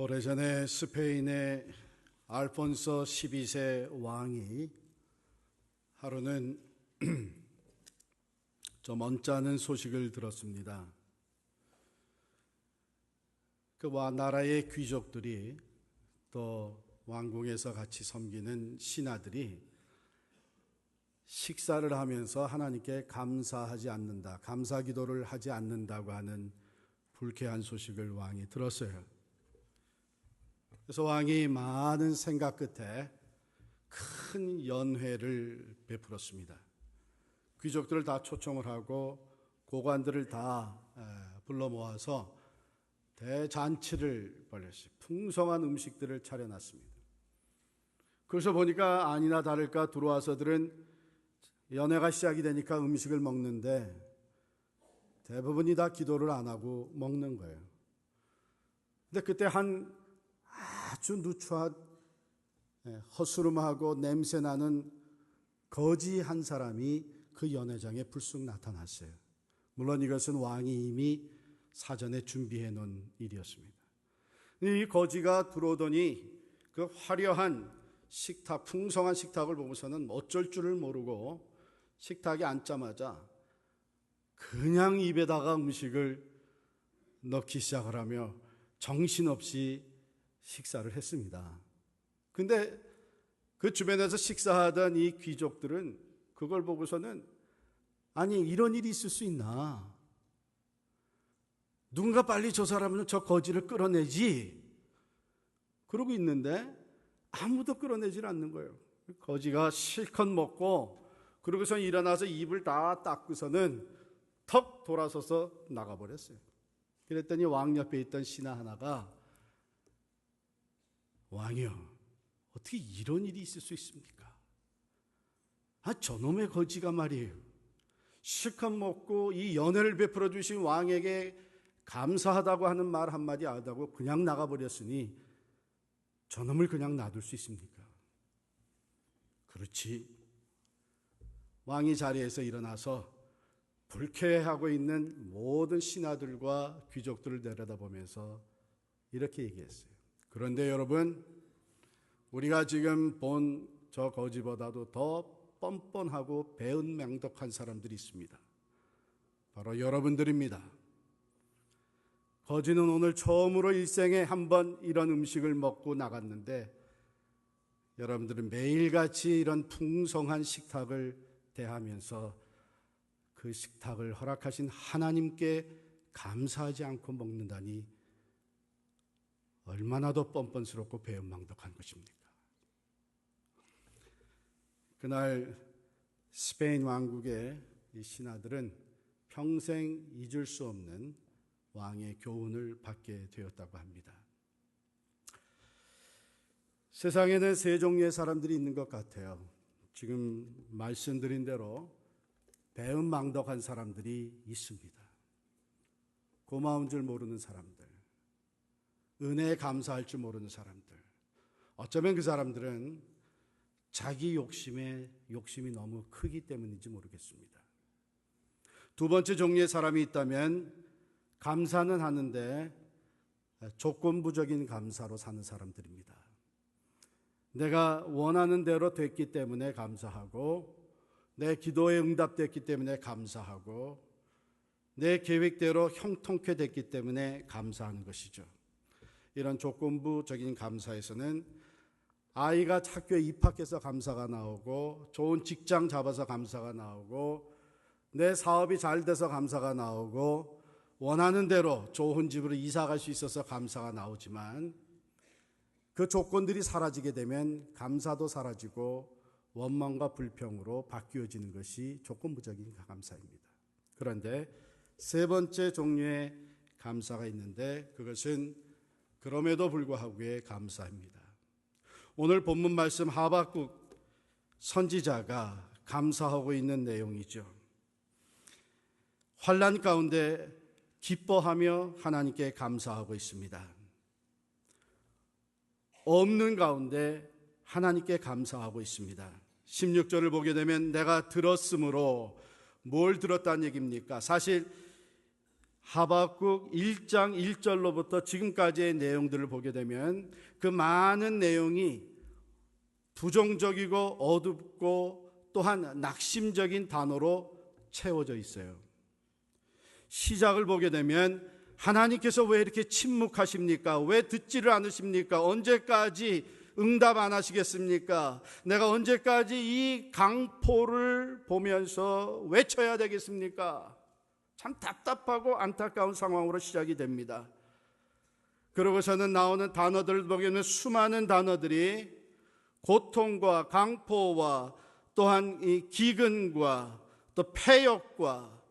오래전에 스페인의 알폰소 12세 왕이 하루는 좀 언짢은 소식을 들었습니다. 그 나라의 귀족들이 또 왕궁에서 같이 섬기는 신하들이 식사를 하면서 하나님께 감사하지 않는다, 감사 기도를 하지 않는다고 하는 불쾌한 소식을 왕이 들었어요. 그래서 왕이 많은 생각 끝에 큰 연회를 베풀었습니다. 귀족들을 다 초청을 하고 고관들을 다 불러 모아서 대잔치를 벌였어요. 풍성한 음식들을 차려놨습니다. 그래서 보니까 아니나 다를까 들어와서들은 연회가 시작이 되니까 음식을 먹는데 대부분이 다 기도를 안 하고 먹는 거예요. 근데 그때 한 아주 누추한 헛수름하고 냄새나는 거지 한 사람이 그 연회장에 불쑥 나타났어요. 물론 이것은 왕이 이미 사전에 준비해 놓은 일이었습니다. 이 거지가 들어오더니 그 화려한 식탁, 풍성한 식탁을 보고서는 어쩔 줄을 모르고 식탁에 앉자마자 그냥 입에다가 음식을 넣기 시작을 하며 정신없이 식사를 했습니다. 근데 그 주변에서 식사하던 이 귀족들은 그걸 보고서는 아니 이런 일이 있을 수 있나? 누군가 빨리 저 사람은 저 거지를 끌어내지. 그러고 있는데 아무도 끌어내질 않는 거예요. 거지가 실컷 먹고 그러고서 일어나서 입을 다 닦고서는 턱 돌아서서 나가버렸어요. 그랬더니 왕 옆에 있던 신하 하나가 왕이요, 어떻게 이런 일이 있을 수 있습니까? 저놈의 거지가 말이에요, 실컷 먹고 이 연회를 베풀어 주신 왕에게 감사하다고 하는 말 한마디 안 하고 그냥 나가버렸으니 저놈을 그냥 놔둘 수 있습니까? 그렇지. 왕이 자리에서 일어나서 불쾌해하고 있는 모든 신하들과 귀족들을 내려다보면서 이렇게 얘기했어요. 그런데 여러분, 우리가 지금 본 저 거지보다도 더 뻔뻔하고 배은망덕한 사람들이 있습니다. 바로 여러분들입니다. 거지는 오늘 처음으로 일생에 한 번 이런 음식을 먹고 나갔는데 여러분들은 매일같이 이런 풍성한 식탁을 대하면서 그 식탁을 허락하신 하나님께 감사하지 않고 먹는다니 얼마나 더 뻔뻔스럽고 배은망덕한 것입니까? 그날 스페인 왕국의 이 신하들은 평생 잊을 수 없는 왕의 교훈을 받게 되었다고 합니다. 세상에는 세 종류의 사람들이 있는 것 같아요. 지금 말씀드린 대로 배은망덕한 사람들이 있습니다. 고마운 줄 모르는 사람들, 은혜에 감사할 줄 모르는 사람들. 어쩌면 그 사람들은 자기 욕심이 너무 크기 때문인지 모르겠습니다. 두 번째 종류의 사람이 있다면 감사는 하는데 조건부적인 감사로 사는 사람들입니다. 내가 원하는 대로 됐기 때문에 감사하고, 내 기도에 응답됐기 때문에 감사하고, 내 계획대로 형통케 됐기 때문에 감사하는 것이죠. 이런 조건부적인 감사에서는 아이가 학교에 입학해서 감사가 나오고, 좋은 직장 잡아서 감사가 나오고, 내 사업이 잘 돼서 감사가 나오고, 원하는 대로 좋은 집으로 이사 갈 수 있어서 감사가 나오지만 그 조건들이 사라지게 되면 감사도 사라지고 원망과 불평으로 바뀌어지는 것이 조건부적인 감사입니다. 그런데 세 번째 종류의 감사가 있는데 그것은 그럼에도 불구하고의 감사입니다. 오늘 본문 말씀 하박국 선지자가 감사하고 있는 내용이죠. 환난 가운데 기뻐하며 하나님께 감사하고 있습니다. 없는 가운데 하나님께 감사하고 있습니다. 16절을 보게 되면 내가 들었으므로, 뭘 들었다는 얘기입니까? 사실 하박국 1장 1절로부터 지금까지의 내용들을 보게 되면 그 많은 내용이 부정적이고 어둡고 또한 낙심적인 단어로 채워져 있어요. 시작을 보게 되면 하나님께서 왜 이렇게 침묵하십니까? 왜 듣지를 않으십니까? 언제까지 응답 안 하시겠습니까? 내가 언제까지 이 강포를 보면서 외쳐야 되겠습니까? 참 답답하고 안타까운 상황으로 시작이 됩니다. 그러고서는 나오는 단어들을 보면 수많은 단어들이 고통과 강포와 또한 이 기근과 또 패역과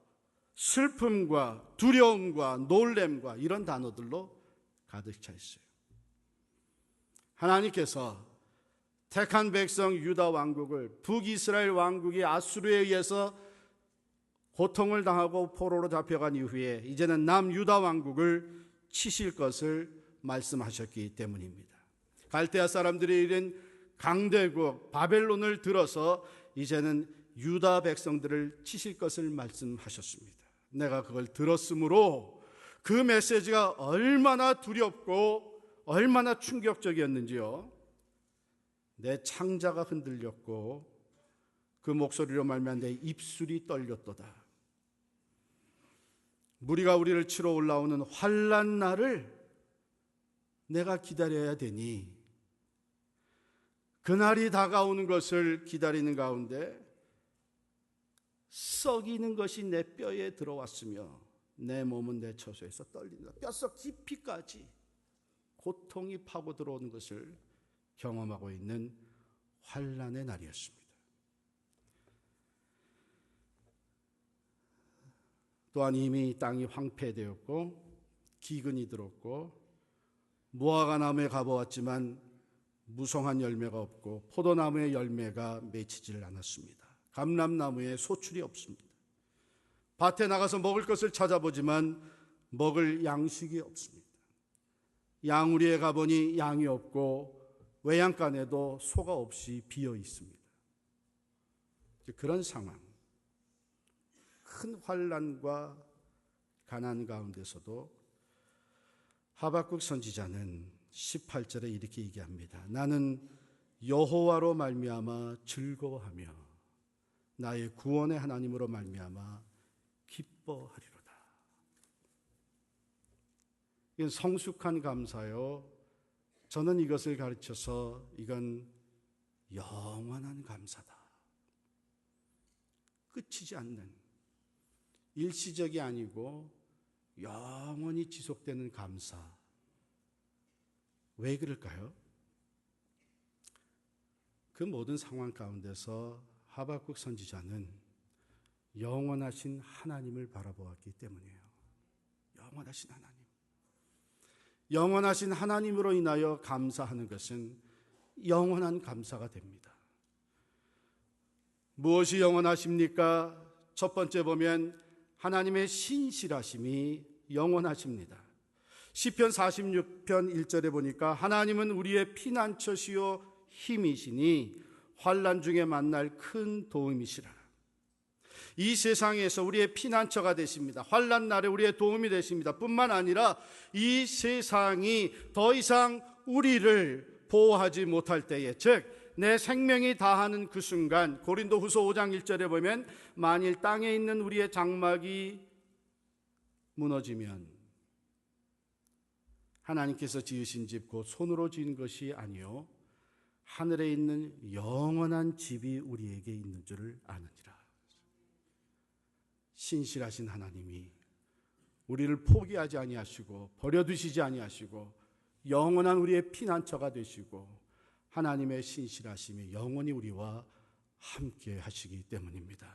슬픔과 두려움과 놀램과 이런 단어들로 가득 차 있어요. 하나님께서 택한 백성 유다 왕국을 북이스라엘 왕국이 아수르에 의해서 고통을 당하고 포로로 잡혀간 이후에 이제는 남유다 왕국을 치실 것을 말씀하셨기 때문입니다. 갈대아 사람들이 이른 강대국 바벨론을 들어서 이제는 유다 백성들을 치실 것을 말씀하셨습니다. 내가 그걸 들었으므로 그 메시지가 얼마나 두렵고 얼마나 충격적이었는지요. 내 창자가 흔들렸고 그 목소리로 말미암아 내 입술이 떨렸도다. 무리가 우리를 치러 올라오는 환난 날을 내가 기다려야 되니 그날이 다가오는 것을 기다리는 가운데 썩이는 것이 내 뼈에 들어왔으며 내 몸은 내 처소에서 떨린다. 뼛속 깊이까지 고통이 파고 들어오는 것을 경험하고 있는 환난의 날이었습니다. 또한 이미 땅이 황폐되었고 기근이 들었고 무화과 나무에 가보았지만 무성한 열매가 없고 포도나무의 열매가 맺히질 않았습니다. 감람나무에 소출이 없습니다. 밭에 나가서 먹을 것을 찾아보지만 먹을 양식이 없습니다. 양우리에 가보니 양이 없고 외양간에도 소가 없이 비어 있습니다. 그런 상황, 큰 환난과 가난 가운데서도 하박국 선지자는 18절에 이렇게 얘기합니다. 나는 여호와로 말미암아 즐거워하며 나의 구원의 하나님으로 말미암아 기뻐하리로다. 이건 성숙한 감사요. 저는 이것을 가르쳐서 이건 영원한 감사다. 끝이지 않는 일시적이 아니고 영원히 지속되는 감사. 왜 그럴까요? 그 모든 상황 가운데서 하박국 선지자는 영원하신 하나님을 바라보았기 때문이에요. 영원하신 하나님. 영원하신 하나님으로 인하여 감사하는 것은 영원한 감사가 됩니다. 무엇이 영원하십니까? 첫 번째 보면 하나님의 신실하심이 영원하십니다. 시편 46편 1절에 보니까 하나님은 우리의 피난처시요 힘이시니 환난 중에 만날 큰 도움이시라. 이 세상에서 우리의 피난처가 되십니다. 환난 날에 우리의 도움이 되십니다. 뿐만 아니라 이 세상이 더 이상 우리를 보호하지 못할 때에, 즉 내 생명이 다하는 그 순간, 고린도후서 5장 1절에 보면 만일 땅에 있는 우리의 장막이 무너지면 하나님께서 지으신 집 곧 손으로 지은 것이 아니요 하늘에 있는 영원한 집이 우리에게 있는 줄을 아느니라. 신실하신 하나님이 우리를 포기하지 아니하시고 버려두시지 아니하시고 영원한 우리의 피난처가 되시고 하나님의 신실하심이 영원히 우리와 함께 하시기 때문입니다.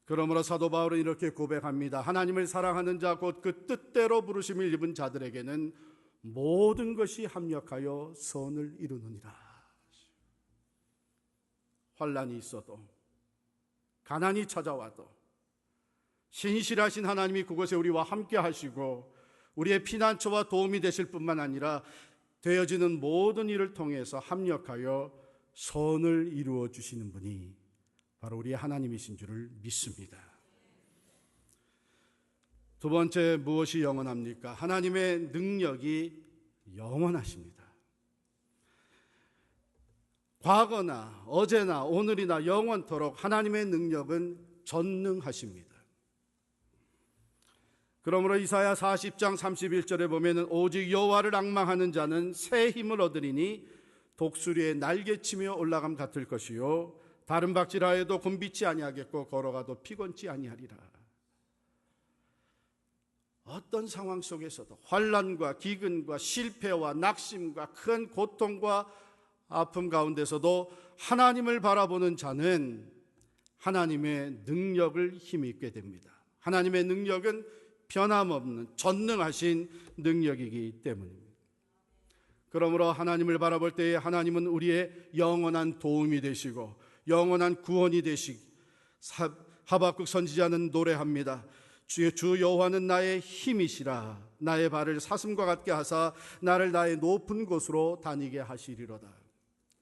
그러므로 사도 바울은 이렇게 고백합니다. 하나님을 사랑하는 자 곧 그 뜻대로 부르심을 입은 자들에게는 모든 것이 합력하여 선을 이루느니라. 환난이 있어도 가난이 찾아와도 신실하신 하나님이 그곳에 우리와 함께 하시고 우리의 피난처와 도움이 되실 뿐만 아니라 되어지는 모든 일을 통해서 합력하여 선을 이루어 주시는 분이 바로 우리의 하나님이신 줄을 믿습니다. 두 번째, 무엇이 영원합니까? 하나님의 능력이 영원하십니다. 과거나 어제나 오늘이나 영원토록 하나님의 능력은 전능하십니다. 그러므로 이사야 40장 31절에 보면 오직 여호와를 앙망하는 자는 새 힘을 얻으리니 독수리의 날개치며 올라감 같을 것이요 다른 박질하여도 곤비치 아니하겠고 걸어가도 피곤치 아니하리라. 어떤 상황 속에서도 환난과 기근과 실패와 낙심과 큰 고통과 아픔 가운데서도 하나님을 바라보는 자는 하나님의 능력을 힘입게 됩니다. 하나님의 능력은 변함없는 전능하신 능력이기 때문입니다. 그러므로 하나님을 바라볼 때에 하나님은 우리의 영원한 도움이 되시고 영원한 구원이 되시기, 하박국 선지자는 노래합니다. 주 여호와는 나의 힘이시라. 나의 발을 사슴과 같게 하사 나를 나의 높은 곳으로 다니게 하시리로다.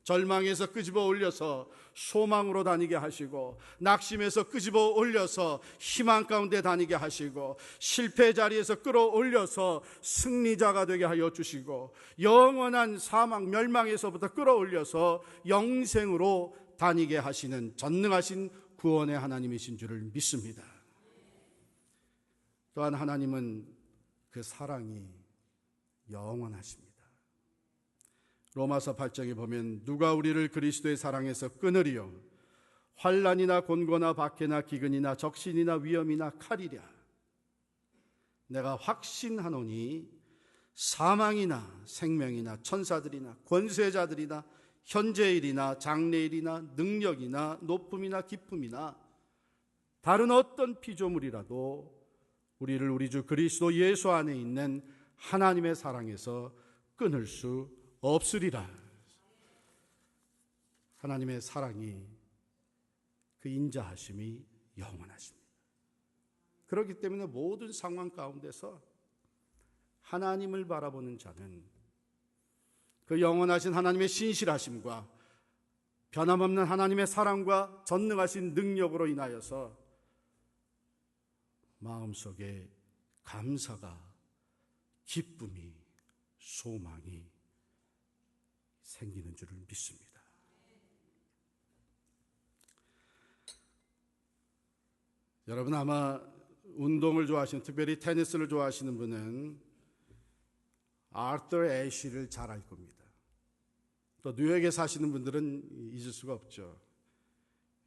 절망에서 끄집어 올려서 소망으로 다니게 하시고, 낙심에서 끄집어 올려서 희망 가운데 다니게 하시고, 실패 자리에서 끌어올려서 승리자가 되게 하여 주시고, 영원한 사망 멸망에서부터 끌어올려서 영생으로 다니게 하시는 전능하신 구원의 하나님이신 줄을 믿습니다. 또한 하나님은 그 사랑이 영원하십니다. 로마서 8장에 보면 누가 우리를 그리스도의 사랑에서 끊으리요? 환난이나 곤고나 박해나 기근이나 적신이나 위험이나 칼이랴. 내가 확신하노니 사망이나 생명이나 천사들이나 권세자들이나 현재일이나 장래일이나 능력이나 높음이나 기쁨이나 다른 어떤 피조물이라도 우리를 우리 주 그리스도 예수 안에 있는 하나님의 사랑에서 끊을 수 없으리라. 하나님의 사랑이, 그 인자하심이 영원하십니다. 그렇기 때문에 모든 상황 가운데서 하나님을 바라보는 자는 그 영원하신 하나님의 신실하심과 변함없는 하나님의 사랑과 전능하신 능력으로 인하여서 마음속에 감사가, 기쁨이, 소망이 생기는 줄을 믿습니다. 여러분 아마 운동을 좋아하시는, 특별히 테니스를 좋아하시는 분은 아처 애쉬를 잘 알 겁니다. 또 뉴욕에 사시는 분들은 잊을 수가 없죠.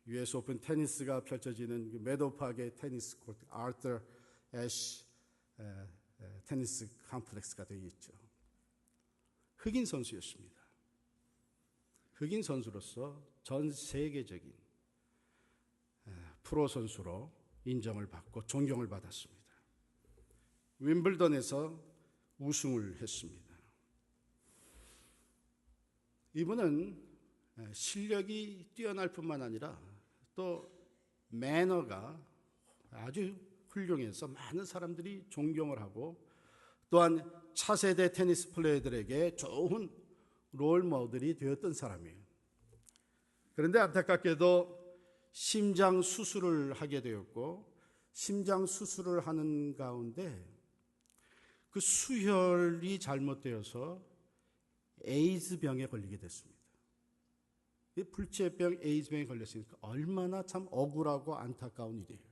US 오픈 테니스가 펼쳐지는 메도우파크의 테니스 코트, 아처 애쉬 테니스 컴플렉스가 되어 있죠. 흑인 선수였습니다. 흑인 선수로서 전 세계적인 프로 선수로 인정을 받고 존경을 받았습니다. 윈블던에서 우승을 했습니다. 이분은 실력이 뛰어날 뿐만 아니라 또 매너가 아주 훌륭해서 많은 사람들이 존경을 하고, 또한 차세대 테니스 플레이어들에게 좋은 롤 모델이 되었던 사람이에요. 그런데 안타깝게도 심장 수술을 하게 되었고, 심장 수술을 하는 가운데 그 수혈이 잘못되어서 에이즈 병에 걸리게 됐습니다. 이 불치병 에이즈병에 걸렸으니까 얼마나 참 억울하고 안타까운 일이에요.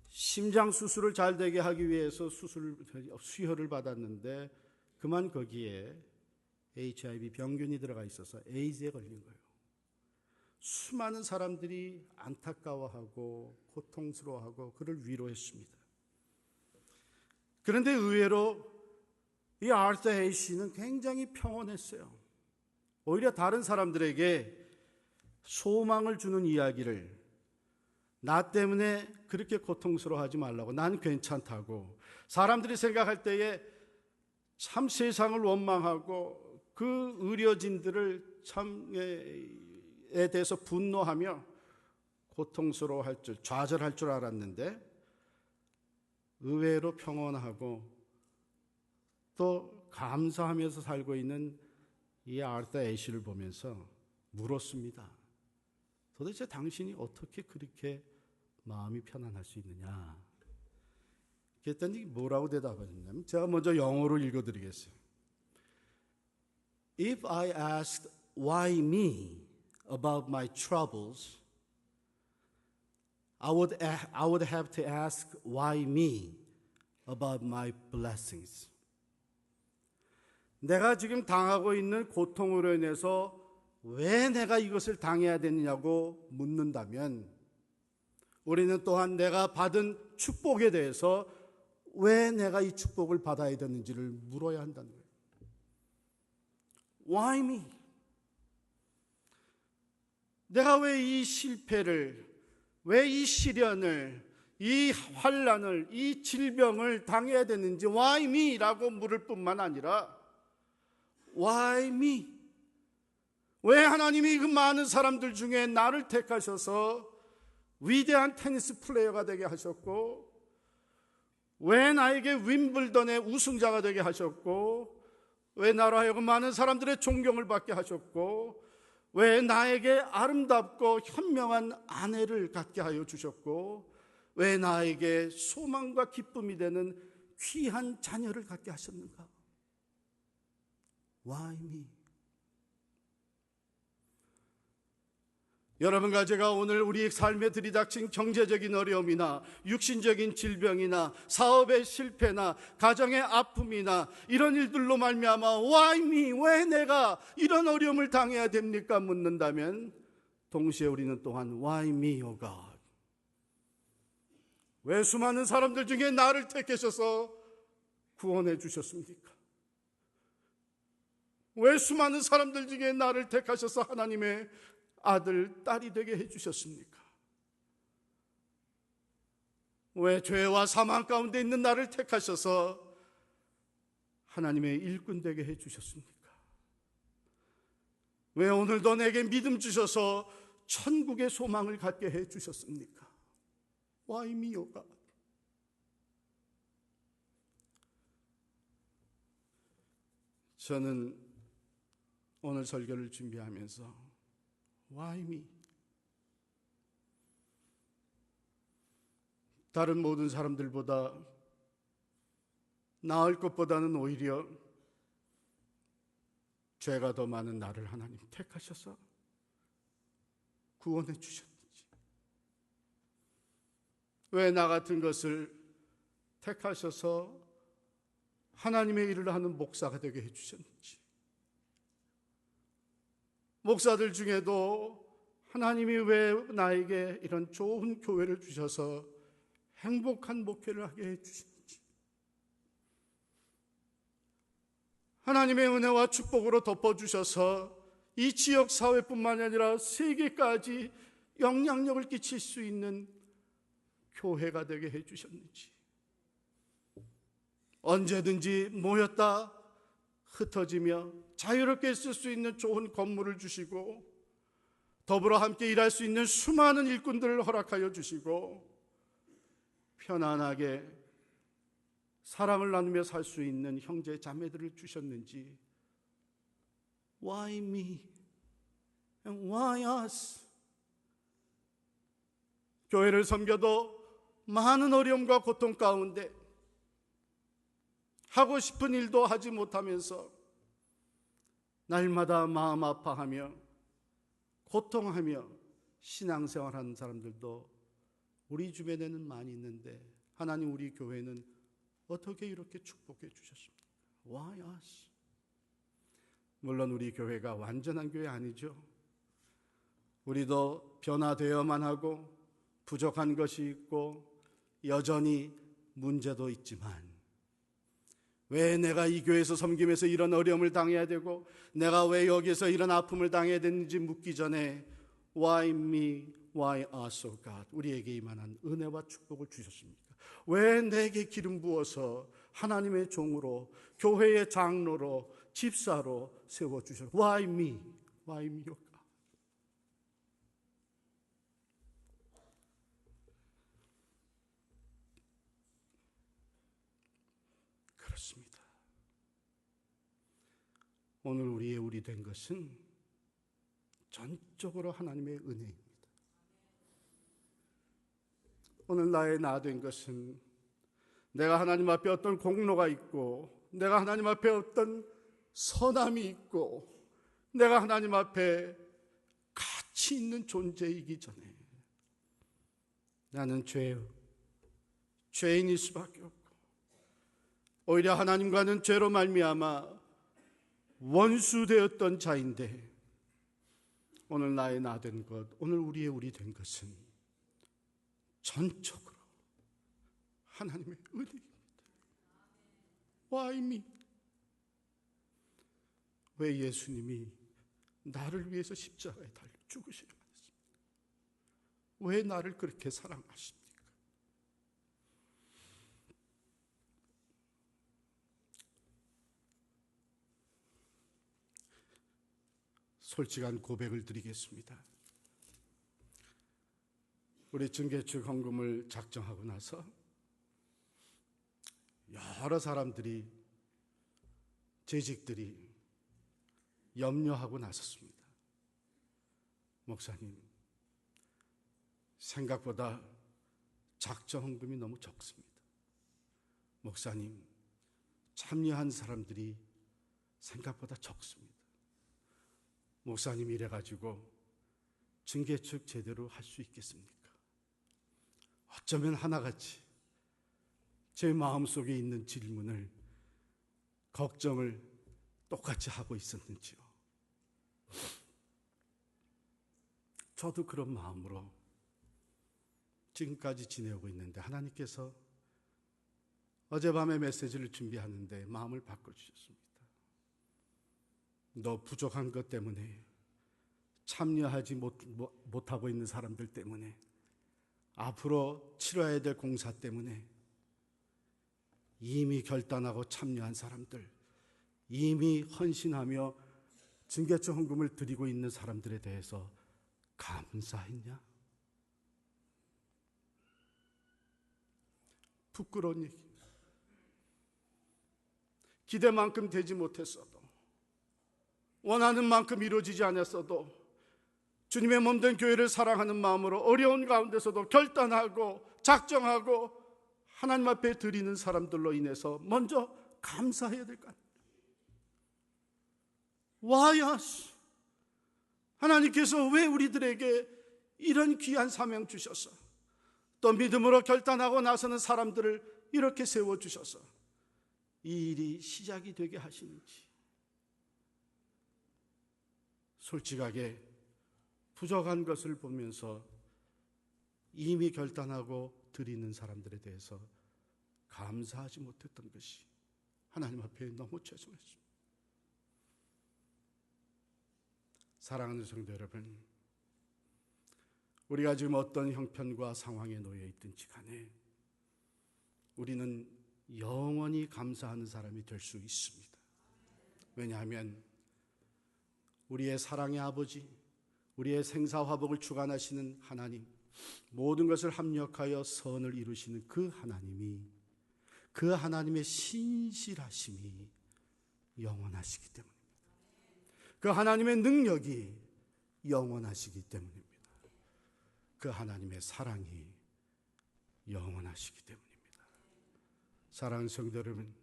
심장 수술을 잘 되게 하기 위해서 수혈을 받았는데 그만 거기에 HIV 병균이 들어가 있어서 에이즈에 걸린 거예요. 수많은 사람들이 안타까워하고 고통스러워하고 그를 위로했습니다. 그런데 의외로 이 아처 애쉬는 굉장히 평온했어요. 오히려 다른 사람들에게 소망을 주는 이야기를, 나 때문에 그렇게 고통스러워하지 말라고, 난 괜찮다고, 사람들이 생각할 때에 참 세상을 원망하고 그 의료진들을 참에 대해서 분노하며 고통스러워할 줄, 좌절할 줄 알았는데 의외로 평온하고 또 감사하면서 살고 있는 이 아처 애쉬를 보면서 물었습니다. 도대체 당신이 어떻게 그렇게 마음이 편안할 수 있느냐? 그랬더니 뭐라고 대답하셨냐면, 제가 먼저 영어로 읽어드리겠어요. If I asked why me about my troubles, I would have to ask why me about my blessings. 내가 지금 당하고 있는 고통으로 인해서 왜 내가 이것을 당해야 되느냐고 묻는다면, 우리는 또한 내가 받은 축복에 대해서 왜 내가 이 축복을 받아야 되는지를 물어야 한다는 거예요. Why me? 내가 왜 이 실패를, 왜 이 시련을, 이 환난을, 이 질병을 당해야 되는지 Why me? 라고 물을 뿐만 아니라 Why me? 왜 하나님이 그 많은 사람들 중에 나를 택하셔서 위대한 테니스 플레이어가 되게 하셨고, 왜 나에게 윈블던의 우승자가 되게 하셨고, 왜 나로 하여금 많은 사람들의 존경을 받게 하셨고, 왜 나에게 아름답고 현명한 아내를 갖게 하여 주셨고, 왜 나에게 소망과 기쁨이 되는 귀한 자녀를 갖게 하셨는가? Why me? 여러분과 제가 오늘 우리 삶에 들이닥친 경제적인 어려움이나 육신적인 질병이나 사업의 실패나 가정의 아픔이나 이런 일들로 말미암아 Why me? 왜 내가 이런 어려움을 당해야 됩니까? 묻는다면 동시에 우리는 또한 Why me, O God? 왜 수많은 사람들 중에 나를 택하셔서 구원해 주셨습니까? 왜 수많은 사람들 중에 나를 택하셔서 하나님의 아들, 딸이 되게 해주셨습니까? 왜 죄와 사망 가운데 있는 나를 택하셔서 하나님의 일꾼 되게 해주셨습니까? 왜 오늘도 내게 믿음 주셔서 천국의 소망을 갖게 해주셨습니까? Why me, O God? 저는 오늘 설교를 준비하면서 Why me? 다른 모든 사람들보다 나을 것보다는 오히려 죄가 더 많은 나를 하나님 택하셔서 구원해 주셨는지, 왜 나 같은 것을 택하셔서 하나님의 일을 하는 목사가 되게 해주셨는지, 목사들 중에도 하나님이 왜 나에게 이런 좋은 교회를 주셔서 행복한 목회를 하게 해주시는지, 하나님의 은혜와 축복으로 덮어주셔서 이 지역 사회뿐만 아니라 세계까지 영향력을 끼칠 수 있는 교회가 되게 해주셨는지, 언제든지 모였다 흩어지며 자유롭게 쓸 수 있는 좋은 건물을 주시고, 더불어 함께 일할 수 있는 수많은 일꾼들을 허락하여 주시고, 편안하게 사랑을 나누며 살 수 있는 형제 자매들을 주셨는지, Why me? And why us? 교회를 섬겨도 많은 어려움과 고통 가운데 하고 싶은 일도 하지 못하면서 날마다 마음 아파하며 고통하며 신앙생활하는 사람들도 우리 주변에는 많이 있는데, 하나님 우리 교회는 어떻게 이렇게 축복해 주셨습니까? Why us? 물론 우리 교회가 완전한 교회 아니죠. 우리도 변화되어야만 하고 부족한 것이 있고 여전히 문제도 있지만, 왜 내가 이 교회에서 섬기면서 이런 어려움을 당해야 되고 내가 왜 여기서 이런 아픔을 당해야 되는지 묻기 전에 Why me? Why us, O God? 우리에게 이만한 은혜와 축복을 주셨습니까? 왜 내게 기름 부어서 하나님의 종으로, 교회의 장로로, 집사로 세워주셨습니까? Why me? Why me, O God? 그렇습니다. 오늘 우리 된 것은 전적으로 하나님의 은혜입니다. 오늘 나의 나 된 것은 내가 하나님 앞에 어떤 공로가 있고, 내가 하나님 앞에 어떤 선함이 있고, 내가 하나님 앞에 가치 있는 존재이기 전에 나는 죄인일 수밖에 없고, 오히려 하나님과는 죄로 말미암아 원수되었던 자인데, 오늘 나의 나 된 것, 오늘 우리의 우리 된 것은 전적으로 하나님의 은혜입니다. Why me? 왜 예수님이 나를 위해서 십자가에 달려 죽으셔야 했습니까? 왜 나를 그렇게 사랑하십니까? 솔직한 고백을 드리겠습니다. 우리 증개축 헌금을 작정하고 나서 여러 사람들이, 재직들이 염려하고 나섰습니다. 목사님, 생각보다 작정 헌금이 너무 적습니다. 목사님, 참여한 사람들이 생각보다 적습니다. 목사님, 이래가지고 증개축 제대로 할 수 있겠습니까? 어쩌면 하나같이 제 마음속에 있는 질문을, 걱정을 똑같이 하고 있었는지요. 저도 그런 마음으로 지금까지 지내오고 있는데, 하나님께서 어젯밤에 메시지를 준비하는데 마음을 바꿔주셨습니다. 너 부족한 것 때문에, 참여하지 못하고 있는 사람들 때문에, 앞으로 치러야 될 공사 때문에, 이미 결단하고 참여한 사람들, 이미 헌신하며 증개축 헌금을 드리고 있는 사람들에 대해서 감사했냐? 부끄러운 얘기입니다. 기대만큼 되지 못했어도, 원하는 만큼 이루어지지 않았어도, 주님의 몸된 교회를 사랑하는 마음으로 어려운 가운데서도 결단하고 작정하고 하나님 앞에 드리는 사람들로 인해서 먼저 감사해야 될 것 같아요. Why us? 하나님께서 왜 우리들에게 이런 귀한 사명 주셔서, 또 믿음으로 결단하고 나서는 사람들을 이렇게 세워주셔서 이 일이 시작이 되게 하시는지, 솔직하게 부족한 것을 보면서 이미 결단하고 드리는 사람들에 대해서 감사하지 못했던 것이 하나님 앞에 너무 죄송했습니다. 사랑하는 성도 여러분, 우리가 지금 어떤 형편과 상황에 놓여 있든지 간에 우리는 영원히 감사하는 사람이 될 수 있습니다. 왜냐하면 우리의 사랑의 아버지, 우리의 생사화복을 주관하시는 하나님, 모든 것을 합력하여 선을 이루시는 그 하나님이, 그 하나님의 신실하심이 영원하시기 때문입니다. 그 하나님의 능력이 영원하시기 때문입니다. 그 하나님의 사랑이 영원하시기 때문입니다. 사랑하는 성도 여러분,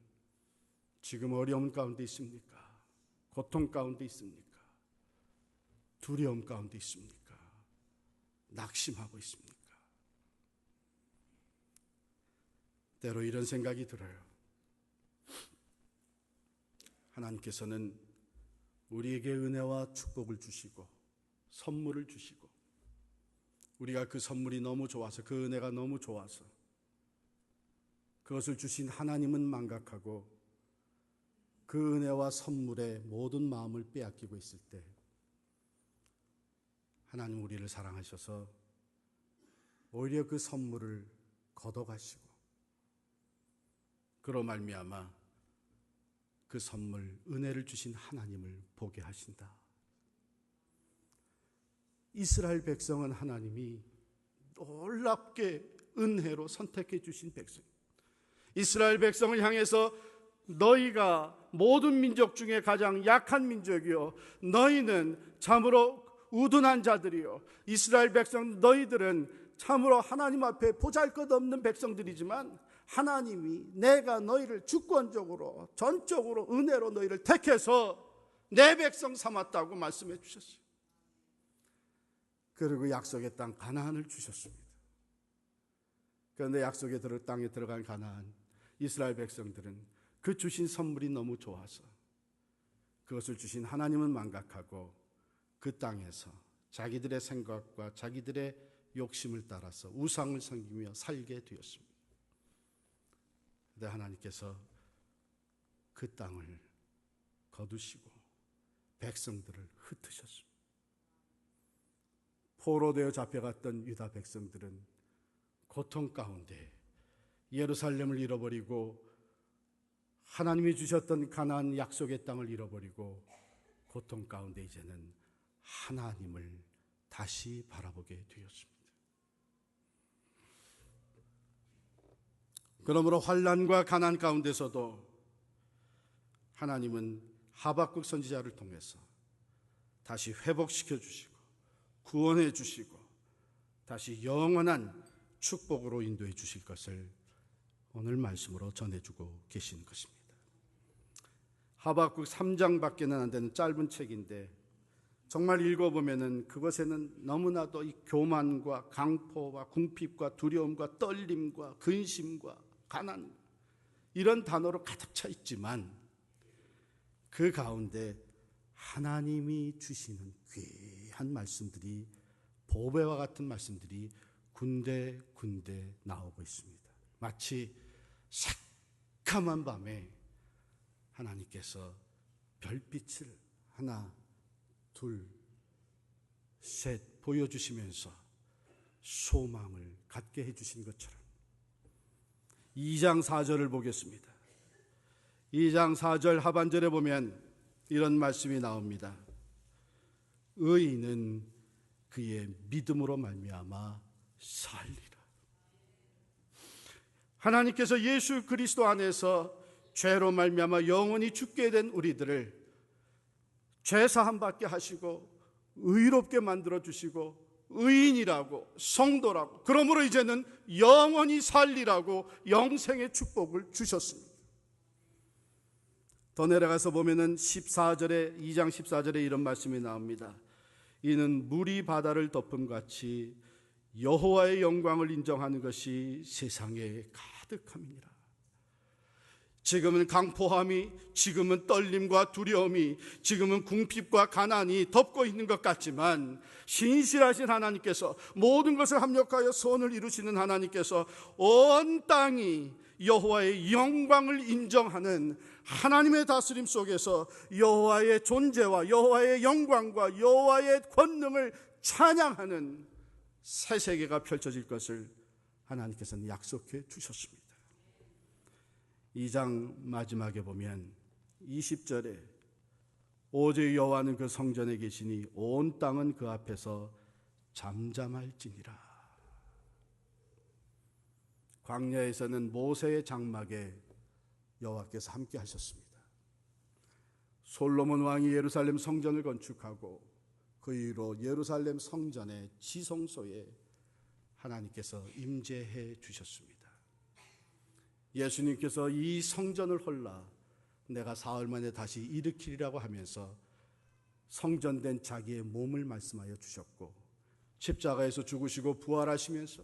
지금 어려움 가운데 있습니까? 고통 가운데 있습니까? 두려움 가운데 있습니까? 낙심하고 있습니까? 때로 이런 생각이 들어요. 하나님께서는 우리에게 은혜와 축복을 주시고 선물을 주시고, 우리가 그 선물이 너무 좋아서, 그 은혜가 너무 좋아서 그것을 주신 하나님은 망각하고 그 은혜와 선물에 모든 마음을 빼앗기고 있을 때, 하나님 우리를 사랑하셔서 오히려 그 선물을 걷어가시고 그로 말미암아 그 선물, 은혜를 주신 하나님을 보게 하신다. 이스라엘 백성은 하나님이 놀랍게 은혜로 선택해 주신 백성. 이스라엘 백성을 향해서 너희가 모든 민족 중에 가장 약한 민족이요, 너희는 참으로 우둔한 자들이요, 이스라엘 백성 너희들은 참으로 하나님 앞에 보잘것없는 백성들이지만 하나님이 내가 너희를 주권적으로 전적으로 은혜로 너희를 택해서 내 백성 삼았다고 말씀해 주셨어요. 그리고 약속의 땅 가나안을 주셨습니다. 그런데 약속의 땅에 들어간 가나안 이스라엘 백성들은 그 주신 선물이 너무 좋아서 그것을 주신 하나님은 망각하고 그 땅에서 자기들의 생각과 자기들의 욕심을 따라서 우상을 섬기며 살게 되었습니다. 그런데 하나님께서 그 땅을 거두시고 백성들을 흩으셨습니다. 포로되어 잡혀갔던 유다 백성들은 고통 가운데 예루살렘을 잃어버리고 하나님이 주셨던 가나안 약속의 땅을 잃어버리고 고통 가운데 이제는 하나님을 다시 바라보게 되었습니다. 그러므로 환난과 가난 가운데서도 하나님은 하박국 선지자를 통해서 다시 회복시켜 주시고 구원해 주시고 다시 영원한 축복으로 인도해 주실 것을 오늘 말씀으로 전해주고 계신 것입니다. 하박국 3장밖에는 안 되는 짧은 책인데 정말 읽어보면은 그것에는 너무나도 이 교만과 강포와 궁핍과 두려움과 떨림과 근심과 가난 이런 단어로 가득 차 있지만 그 가운데 하나님이 주시는 귀한 말씀들이 보배와 같은 말씀들이 군데군데 나오고 있습니다. 마치 새카만 밤에 하나님께서 별빛을 하나 둘 셋 보여주시면서 소망을 갖게 해주신 것처럼 2장 4절을 보겠습니다. 2장 4절 하반절에 보면 이런 말씀이 나옵니다. 의인은 그의 믿음으로 말미암아 살리라. 하나님께서 예수 그리스도 안에서 죄로 말미암아 영원히 죽게 된 우리들을 죄사함 받게 하시고 의롭게 만들어 주시고 의인이라고 성도라고 그러므로 이제는 영원히 살리라고 영생의 축복을 주셨습니다. 더 내려가서 보면은 14절에 2장 14절에 이런 말씀이 나옵니다. 이는 물이 바다를 덮음같이 여호와의 영광을 인정하는 것이 세상에 가득함이니라. 지금은 강포함이, 지금은 떨림과 두려움이, 지금은 궁핍과 가난이 덮고 있는 것 같지만 신실하신 하나님께서 모든 것을 합력하여 선을 이루시는 하나님께서 온 땅이 여호와의 영광을 인정하는 하나님의 다스림 속에서 여호와의 존재와 여호와의 영광과 여호와의 권능을 찬양하는 새 세계가 펼쳐질 것을 하나님께서는 약속해 주셨습니다. 2장 마지막에 보면 20절에 오직 여호와는 그 성전에 계시니 온 땅은 그 앞에서 잠잠할지니라. 광야에서는 모세의 장막에 여호와께서 함께 하셨습니다. 솔로몬 왕이 예루살렘 성전을 건축하고 그 이후로 예루살렘 성전의 지성소에 하나님께서 임재해 주셨습니다. 예수님께서 이 성전을 헐라 내가 사흘 만에 다시 일으키리라고 하면서 성전된 자기의 몸을 말씀하여 주셨고 십자가에서 죽으시고 부활하시면서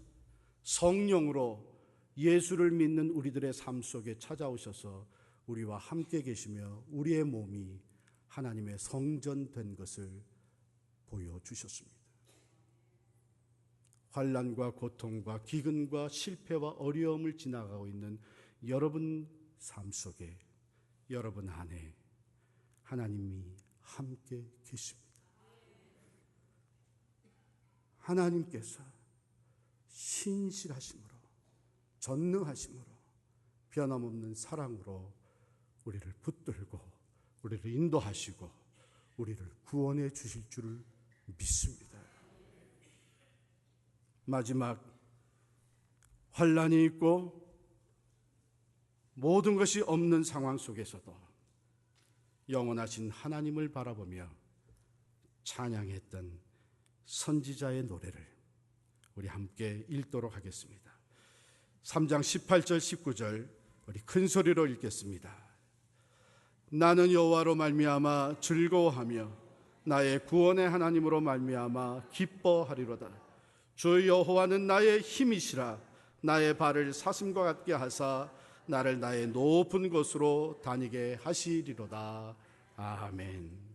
성령으로 예수를 믿는 우리들의 삶 속에 찾아오셔서 우리와 함께 계시며 우리의 몸이 하나님의 성전된 것을 보여주셨습니다. 환난과 고통과 기근과 실패와 어려움을 지나가고 있는 여러분 삶 속에 여러분 안에 하나님이 함께 계십니다. 하나님께서 신실하심으로 전능하심으로 변함없는 사랑으로 우리를 붙들고 우리를 인도하시고 우리를 구원해 주실 줄을 믿습니다. 마지막 환난이 있고 모든 것이 없는 상황 속에서도 영원하신 하나님을 바라보며 찬양했던 선지자의 노래를 우리 함께 읽도록 하겠습니다. 3장 18절 19절 우리 큰 소리로 읽겠습니다. 나는 여호와로 말미암아 즐거워하며 나의 구원의 하나님으로 말미암아 기뻐하리로다. 주 여호와는 나의 힘이시라. 나의 발을 사슴과 같게 하사 나를 나의 높은 곳으로 다니게 하시리로다. 아멘.